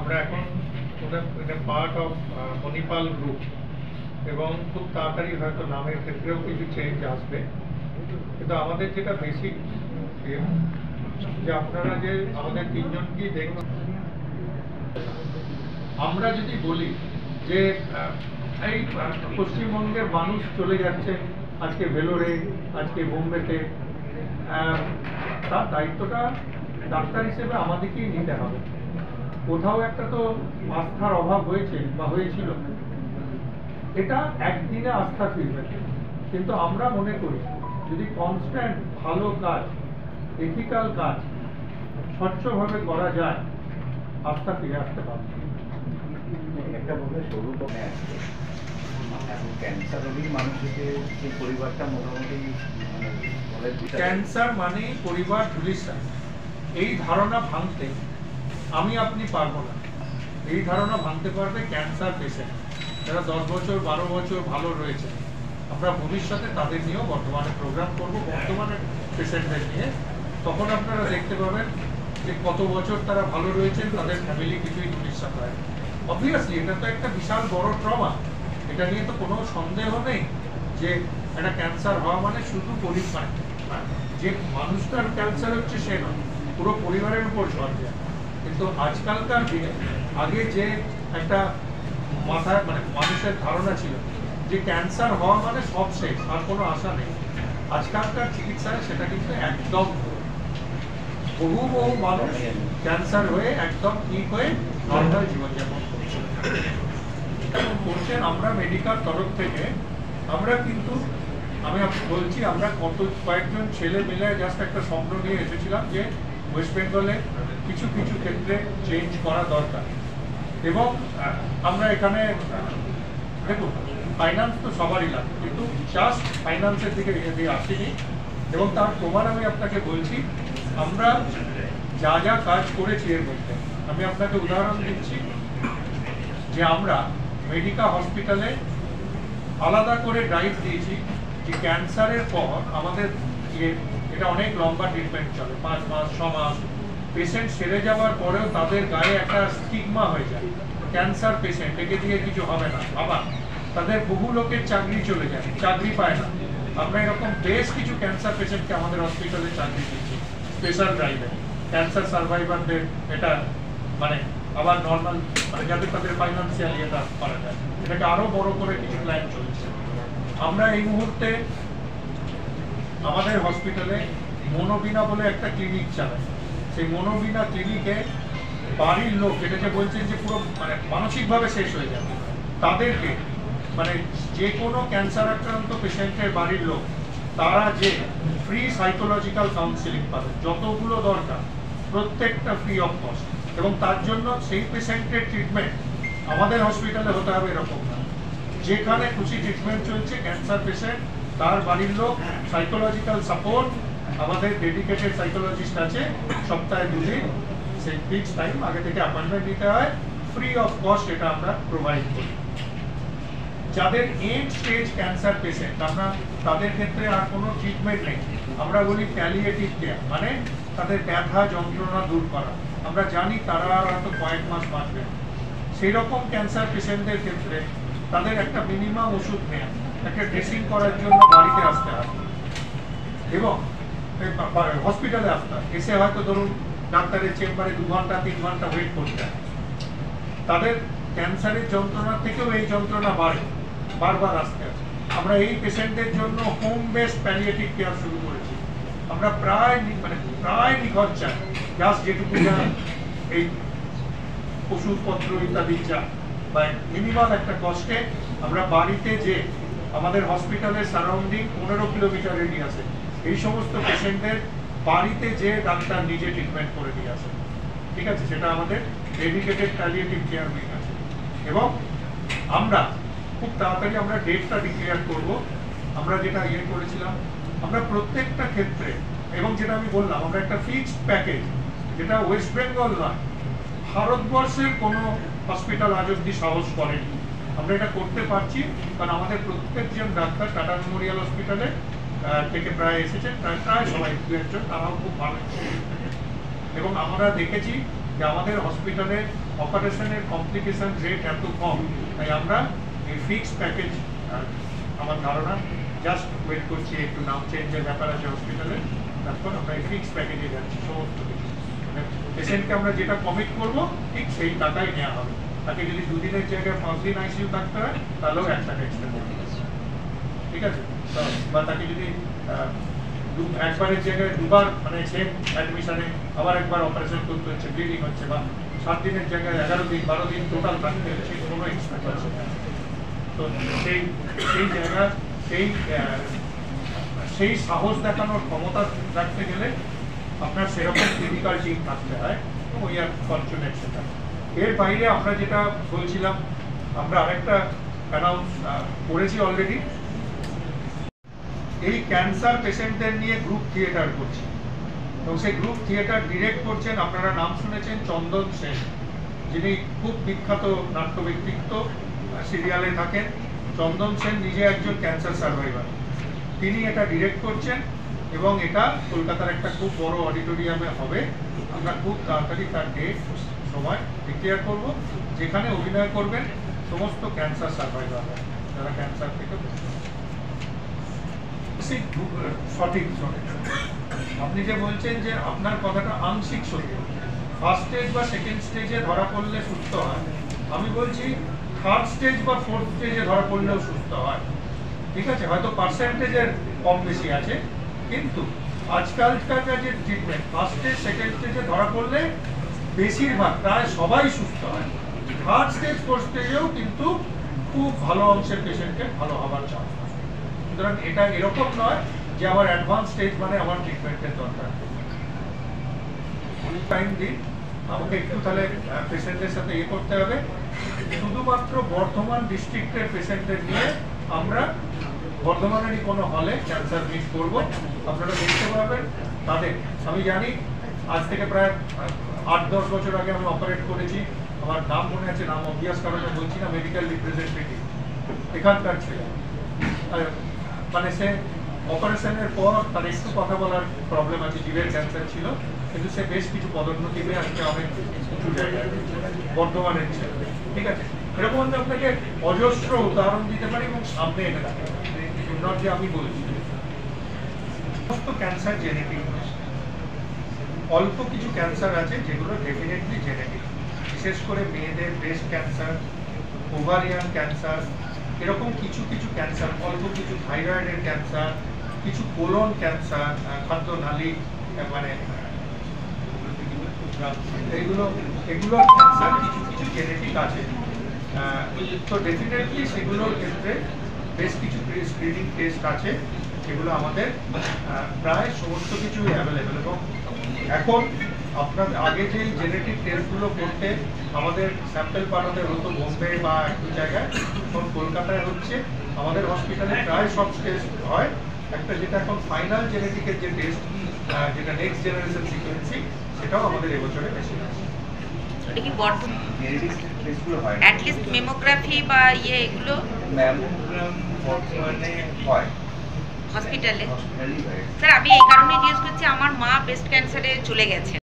আমরা এখন part of Manipal group এবং খুব তাড়াতাড়ি হয়তো নামের ক্ষেত্রেও কিছু চেঞ্জ আসবে, কিন্তু আমাদের যেটা বেসিক যে আপনারা যে আমাদের তিনজনকেই দেখুন, আমরা যদি বলি যে এই পশ্চিমবঙ্গের মানুষ চলে যাচ্ছে আজকে ভেলোরে, আজকে বোম্বেতে, তার দায়িত্বটা ডাক্তার হিসেবে আমাদেরকেই নিতে হবে। কোথাও একটা তো আস্থার অভাব হয়েছে বা হয়েছিল, এটা একদিনে আস্থা ফিরবে, কিন্তু আমরা মনে করি যদি কনস্ট্যান্ট ভালো কাজ, এথিক্যাল কাজ স্বচ্ছভাবে করা যায়, আস্থা ফিরে আসতে পারবে। একটা বলে সরু কমে আসছে, এখন ক্যান্সার রোগী মানুষের সেই পরিবারটা মোটামুটি ক্যান্সার মানে পরিবার ধূলিসাৎ, এই ধারণা ভাঙতে আমি আপনি পারবো না। এই ধারণা ভাঙতে পারবে ক্যান্সার পেশেন্ট যারা 10 বছর 12 বছর ভালো রয়েছে। আমরা ভবিষ্যতে তাদের নিয়েও বর্তমানে প্রোগ্রাম করব, বর্তমানে পেশেন্টদের নিয়ে। তখন আপনারা দেখতে পাবেন যে কত বছর তারা ভালো রয়েছেন, তাদের ফ্যামিলি কিছুই ধূলিসাৎ হয়। অবভিয়াসলি এটা তো একটা বিশাল বড় ট্রমা, এটা নিয়ে তো কোনো সন্দেহ নেই যে একটা ক্যান্সার হওয়া মানে শুধু পরিবার, যে মানুষটার ক্যান্সার হচ্ছে সে নয়, পুরো পরিবারের উপর ঝড় যায়। কিন্তু আজকালকার দিনে আগে যে একটা মাথায় মানে মানুষের ধারণা ছিল যে ক্যান্সার হওয়া মানে সব শেষ, আর কোনো আশা নেই, আজকালকার চিকিৎসায় সেটা কিন্তু একদম বহু মানুষ ক্যান্সার হয়ে একদম ঠিক হয়ে নর্মাল জীবনযাপন করছেন। আমরা মেডিকেল তরফ থেকে আমরা কিন্তু আমি বলছি আমরা কয়েকজন ছেলে মিলে জাস্ট একটা স্বপ্ন নিয়ে এসেছিলাম যে ওয়েস্ট বেঙ্গলে কিছু কিছু ক্ষেত্রে চেঞ্জ করা দরকার। এবং আমরা এখানে দেখুন, ফাইন্যান্স তো সবারই লাগে, কিন্তু জাস্ট ফাইন্যান্সের দিকে দিয়ে আসিনি। এবং তার প্রমাণ আমি আপনাকে বলছি, আমরা যা যা কাজ করেছি এর মধ্যে আমি আপনাকে উদাহরণ দিচ্ছি যে আমরা মেডিকেল হসপিটালে আলাদা করে ড্রাইভ দিয়েছি যে ক্যান্সারের পর আমাদের এটা অনেক লম্বা ট্রিটমেন্ট চলে, 5 মাস 6 মাস। পেশেন্ট সেরে যাওয়ার পরেও তাদের গায়ে একটা স্টিগমা হয়ে যায়, ক্যান্সার পেশেন্ট, একে দিয়ে কিছু হবে না। আবার তাদের বহু লোকের চাকরি চলে যায়, চাকরি পায় না। আমরা এরকম বেশ কিছু ক্যান্সার পেশেন্টকে আমাদের হসপিটালে চাকরি দিচ্ছি স্পেশাল ড্রাইভে, ক্যান্সার সার্ভাইভারদের। এটা মানে আবার নর্মাল মানে যাতে তাদের ফাইন্যান্সিয়ালি এটা করা যায়, এটাকে আরো বড় করে কিছু প্ল্যান চলছে। আমরা এই মুহূর্তে আমাদের হসপিটালে মনোবিনা বলে একটা ক্লিনিক চালাই। সেই মনোবিনা ক্লিনিকে বাড়ির লোক, যেটা যে বলছেন যে পুরো মানে মানসিকভাবে শেষ হয়ে যাবে, তাদেরকে মানে যে কোনো ক্যান্সার আক্রান্ত পেশেন্টের বাড়ির লোক তারা যে ফ্রি সাইকোলজিক্যাল কাউন্সিলিং পাবে, যতগুলো দরকার প্রত্যেকটা ফ্রি অফ কস্ট। এবং তার জন্য সেই পেশেন্টের ট্রিটমেন্ট আমাদের হসপিটালে হতে হবে এরকম না, যেখানে খুশি ট্রিটমেন্ট চলছে ক্যান্সার পেশেন্ট তার বাড়ির লোক সাইকোলজিক্যাল সাপোর্ট, আমাদের ডেডিকেটেড সাইকোলজিস্ট আছে, সপ্তাহে 2 দিন, সেই ফিক্সড টাইম আগে থেকে অ্যাপয়েন্টমেন্ট নিতে হয়, ফ্রি অফ কস্ট এটা আমরা প্রোভাইড করি। যাদের এন্ড স্টেজ ক্যান্সার পেশেন্ট আমরা তাদের ক্ষেত্রে আর কোনো ট্রিটমেন্ট নেই, আমরা বলি প্যালিয়েটিভ কেয়ার, মানে তাদের ব্যথা যন্ত্রণা দূর করা। আমরা জানি তারা আর হয়তো কয়েক মাস বাঁচবে, সেই রকম ক্যান্সার পেশেন্টদের ক্ষেত্রে তাদের একটা মিনিমাম ওষুধ নেয়, একটা ড্রেসিং করার জন্য বাড়িতে আসতে হয় এবং হসপিটালে আসতে হয়। এসে হয়তো ধরুন ডাক্তারের চেম্বারে 2 ঘন্টা 3 ঘন্টা ওয়েট করতে হয়। তাদের ক্যান্সারের যন্ত্রণা থেকেও এই যন্ত্রণা বাড়ে, বারবার আসতে হয়। আমরা এই পেশেন্টদের জন্য হোম বেসড প্যালিয়েটিভ কেয়ার শুরু করেছি। আমরা প্রায় নিখরচায় জাস্ট যেটুকু যা এই ওষুধপত্র ইত্যাদি যা বা মিনিমাল একটা কস্টে আমরা বাড়িতে যে আমাদের হসপিটালের সারাউন্ডিং 15 কিলোমিটার রেডিয়াসে এই সমস্ত পেশেন্টদের বাড়িতে যে ডাক্তার নিজে ট্রিটমেন্ট করে দিয়ে আসে। ঠিক আছে, সেটা আমাদের ডেডিকেটেড প্যালিয়েটিভ কেয়ার উইং আছে। এবং আমরা খুব তাড়াতাড়ি আমরা ডেটটা ডিক্লেয়ার করব। আমরা যেটা করেছিলাম, আমরা প্রত্যেকটা ক্ষেত্রে, এবং যেটা আমি বললাম আমরা একটা ফিক্সড প্যাকেজ, যেটা ওয়েস্ট বেঙ্গল নয় ভারতবর্ষের কোনো হসপিটাল আজ অব্দি সাহস করেনি। আমরা এটা করতে পারছি কারণ আমাদের প্রত্যেকজন ডাক্তার টাটা মেমোরিয়াল হসপিটালে থেকে প্রায় এসেছেন, প্রায় সবাই 2-1 জন, তারাও খুব ভালো। এবং আমরা দেখেছি যে আমাদের হসপিটালে অপারেশনের কমপ্লিকেশন রেট এত কম, তাই আমরা এই ফিক্সড প্যাকেজ, আমার ধারণা জাস্ট ওয়েট করছি, একটু নাম চেঞ্জের ব্যাপার আছে হসপিটালে, তারপর আমরা এই ফিক্সড প্যাকেজে যাচ্ছি সমস্ত কিছু। মানে পেশেন্টকে আমরা যেটা কমিট করবো ঠিক সেই টাকাই নেওয়া হবে। তাকে যদি 2 দিনের জায়গায় 5 দিন আইসিইউ থাকতে হয় তাহলেও 1 টাকা এক্সট্রা দেবে, ঠিক আছে? বা তাকে যদি একবারের জায়গায় 2বার মানে সেম অ্যাডমিশনে আবার একবার অপারেশন করতে হচ্ছে, ব্লিডিং হচ্ছে, বা 7 দিনের জায়গায় 11 দিন 12 দিন টোটাল থাকতে হচ্ছে, কোনো এক্সট্রা খরচ নেই। তো সেই জায়গা সেই সাহস দেখানোর ক্ষমতা রাখতে গেলে আপনার সেরকম ক্লিনিক্যাল টিম থাকতে হয়, ওই আর ফরচুনেট সেটা। এর বাইরে আমরা যেটা বলছিলাম, আমরা আরেকটা অ্যানাউন্স করেছি অলরেডি, এই ক্যান্সার পেশেন্টদের নিয়ে গ্রুপ থিয়েটার করছি, এবং সেই গ্রুপ থিয়েটার ডিরেক্ট করছেন, আপনারা নাম শুনেছেন, চন্দন সেন, যিনি খুব বিখ্যাত নাট্য ব্যক্তিত্ব, সিরিয়ালে থাকেন। চন্দন সেন নিজে একজন ক্যান্সার সার্ভাইভার, তিনি এটা ডিরেক্ট করছেন, এবং এটা কলকাতার একটা খুব বড় অডিটোরিয়ামে হবে। আমরা খুব তাড়াতাড়ি তার ডেট সময় ডিক্লেয়ার করব, যেখানে অভিনয় করবেন সমস্ত ক্যান্সার সার্ভাইভার, যারা ক্যান্সার থেকে সঠিক। আপনি যে বলছেন যে আপনার কথাটা আংশিক সত্য, ফার্স্ট স্টেজ বা সেকেন্ড স্টেজে ধরা পড়লে সুস্থ হয়, আমি বলছি থার্ড স্টেজ বা ফোর্থ স্টেজে ধরা পড়লেও সুস্থ হয়, ঠিক আছে? হয়তো পার্সেন্টেজের কম বেশি আছে, কিন্তু আজকালকার যে ট্রিটমেন্ট ফার্স্ট স্টেজ সেকেন্ড স্টেজে ধরা পড়লে বেশিরভাগ প্রায় সবাই সুস্থ হয়। থার্ড স্টেজ ফোর্থ স্টেজেও কিন্তু খুব ভালো অংশের পেশেন্টকে ভালো হবার চান্স আছে। সুতরাং এটা এরকম নয় যে আমার অ্যাডভান্স স্টেজ মানে আমার ট্রিটমেন্টের দরকার। টাইম দিন আমাকে একটু, তাহলে পেশেন্টের সাথে করতে হবে। শুধুমাত্র বর্ধমান ডিস্ট্রিক্টের পেশেন্টদের নিয়ে আমরা বর্ধমানেরই কোনো হলে ক্যান্সার মিট করব, আপনারা দেখতে পাবেন তাদের। আমি জানি আজ থেকে প্রায় 8-10 বছর আগে আমি অপারেট করেছি, আমার নাম মনে আছে, নাম অভ্যাস কারণে বলছি না, মেডিকেল রিপ্রেজেন্টেটিভ এখানকার ছিল। মানে সে অপারেশনের পর তার একটু কথা বলার প্রবলেম আছে, জিভের ক্যান্সার ছিল, কিন্তু সে বেশ কিছু পদোন্নতি পেয়ে আজকে অনেক উঁচু জায়গায় বর্ধমানের ছিল, ঠিক আছে? এরকম আমি আপনাকে অজস্র উদাহরণ দিতে পারি এবং সামনে এনে রাখতে পারি, যে আমি বলছি সমস্ত ক্যান্সার জেনেটিক। অল্প কিছু ক্যান্সার আছে যেগুলো ডেফিনেটলি জেনেটিক, বিশেষ করে মেয়েদের ব্রেস্ট ক্যান্সার, ওভারিয়ান ক্যান্সার, এরকম কিছু কিছু ক্যান্সার, অল্প কিছু থাইরয়েডের ক্যান্সার, কিছু কোলন ক্যান্সার, খাদ্যনালী মানে এগুলোর ক্যান্সার কিছু কিছু জেনেটিক আছে। তো ডেফিনেটলি সেগুলোর ক্ষেত্রে বেশ কিছু স্ক্রিনিং টেস্ট আছে, যেগুলো আমাদের প্রায় সমস্ত কিছুই অ্যাভেলেবেল। এবং এখন আপনার আগে যে জেনেটিক টেস্টগুলো করতে আমাদের স্যাম্পেল পাঠাতে হতো বোম্বে বা একটু জায়গায়, এখন কলকাতায় হচ্ছে। আমাদের হসপিটালে প্রায় সব টেস্ট হয়। একটা যেটা এখন ফাইনাল জেনেটিকের যে টেস্ট, যেটা নেক্সট জেনারেশন সিকোয়েন্সিং, সেটাও আমাদের এবছরে বেশি আছে। এটা কি অ্যাটলিস্ট মেমোগ্রাফি বা এগুলো ম্যামোগ্রাম বর্তমানে হয় হসপিটালে? স্যার আমি এই কারণে জিজ্ঞেস করছি, আমার মা ব্রেস্ট ক্যান্সারে চলে গেছেন,